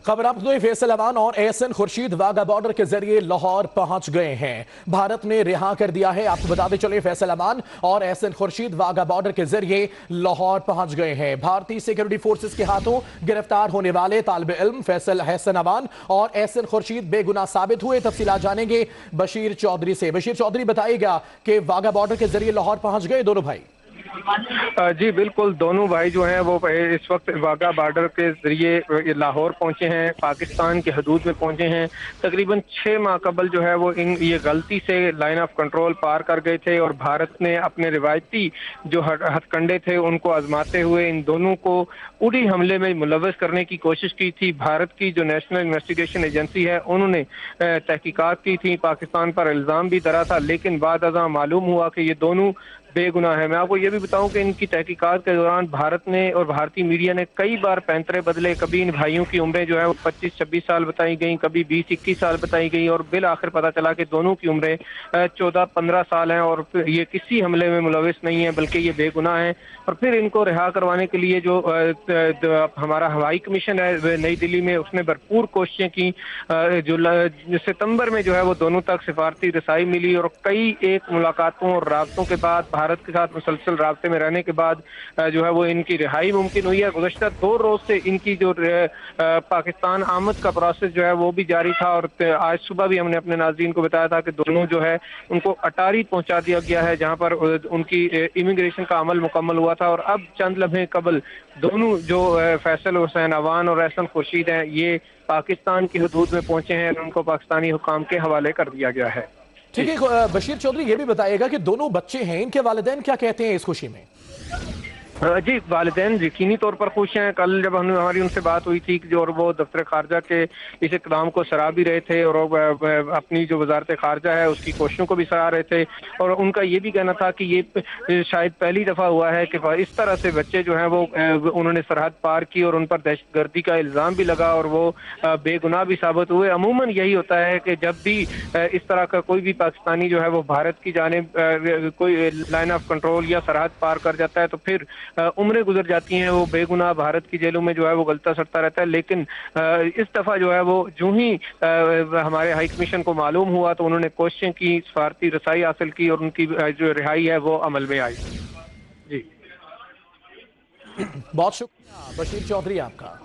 खबर आपको फैसल अमान और एहसन खुर्शीद वाघा बॉर्डर के जरिए लाहौर पहुंच गए हैं। भारत ने रिहा कर दिया है। आपको बताते चले फैसल अमान और एहसन खुर्शीद वाघा बॉर्डर के जरिए लाहौर पहुंच गए हैं। भारतीय सिक्योरिटी फोर्सेस के हाथों गिरफ्तार होने वाले तालिब इल्म फैसल एहसन अमान और एहसन खुर्शीद बेगुनाह साबित हुए। तफसीलात जानेंगे बशीर चौधरी से। बशीर चौधरी बताइएगा कि वाघा बॉर्डर के जरिए लाहौर पहुंच गए दोनों भाई। जी बिल्कुल, दोनों भाई जो हैं वो इस वक्त वाघा बॉर्डर के जरिए लाहौर पहुंचे हैं, पाकिस्तान की हदूद में पहुंचे हैं। तकरीबन 6 माह कबल जो है वो ये गलती से लाइन ऑफ कंट्रोल पार कर गए थे और भारत ने अपने रिवायती जो हथकंडे थे उनको आजमाते हुए इन दोनों को उड़ी हमले में मुलव्वस करने की कोशिश की थी। भारत की जो नेशनल इन्वेस्टिगेशन एजेंसी है उन्होंने तहकीकात की थी, पाकिस्तान पर इल्ज़ाम भी धरा था, लेकिन बाद अज़ां मालूम हुआ कि ये दोनों बेगुनाह है। मैं आपको ये भी बताऊं कि इनकी तहकीकात के दौरान भारत ने और भारतीय मीडिया ने कई बार पैंतरे बदले। कभी इन भाइयों की उम्रें जो है वो 25-26 साल बताई गई, कभी 20-21 साल बताई गई और बिल आखिर पता चला कि दोनों की उम्रें 14-15 साल हैं और ये किसी हमले में मुलविस नहीं है बल्कि ये बेगुनाह हैं। और फिर इनको रिहा करवाने के लिए जो हमारा हवाई कमीशन है नई दिल्ली में, उसने भरपूर कोशिशें की। जो सितंबर में जो है वो दोनों तक सिफारती रसाई मिली और कई एक मुलाकातों और राब्तों के बाद, भारत के साथ मुसलसल राब्ते में रहने के बाद जो है वो इनकी रिहाई मुमकिन हुई है। गुज़श्ता 2 रोज से इनकी जो पाकिस्तान आमद का प्रोसेस जो है वो भी जारी था और आज सुबह भी हमने अपने नाज़रीन को बताया था कि दोनों जो है उनको अटारी पहुंचा दिया गया है, जहां पर उनकी इमिग्रेशन का अमल मुकम्मल हुआ था। और अब चंद लम्हे कबल दोनों जो फैसल हुसैन अवान और एहसन खुर्शीद हैं ये पाकिस्तान की हदूद में पहुंचे हैं और उनको पाकिस्तानी हुकाम के हवाले कर दिया गया है। ठीक है बशीर चौधरी, ये भी बताइएगा कि दोनों बच्चे हैं, इनके वालिदैन क्या कहते हैं इस खुशी में? जी, वालिदैन यकीनी तौर पर खुश हैं। कल जब हमारी उनसे बात हुई थी कि जो और वो दफ्तर खारजा के इस इक़दाम को सराह भी रहे थे और अपनी जो वजारत खारजा है उसकी कोशिशों को भी सराह रहे थे और उनका ये भी कहना था कि ये शायद पहली दफ़ा हुआ है कि इस तरह से बच्चे जो हैं वो उन्होंने सरहद पार की और उन पर दहशतगर्दी का इल्ज़ाम भी लगा और वो बेगुनाह भी साबित हुए। अमूमन यही होता है कि जब भी इस तरह का कोई भी पाकिस्तानी जो है वो भारत की जानिब कोई लाइन ऑफ कंट्रोल या सरहद पार कर जाता है तो फिर उम्रें गुजर जाती हैं, वो बेगुनाह भारत की जेलों में जो है वो गलता सड़ता रहता है। लेकिन इस दफ़ा जो है वो जो ही हमारे हाई कमीशन को मालूम हुआ तो उन्होंने कोशिशें की, सफारती रसाई हासिल की और उनकी जो रिहाई है वो अमल में आई। जी बहुत शुक्रिया बशीर चौधरी आपका।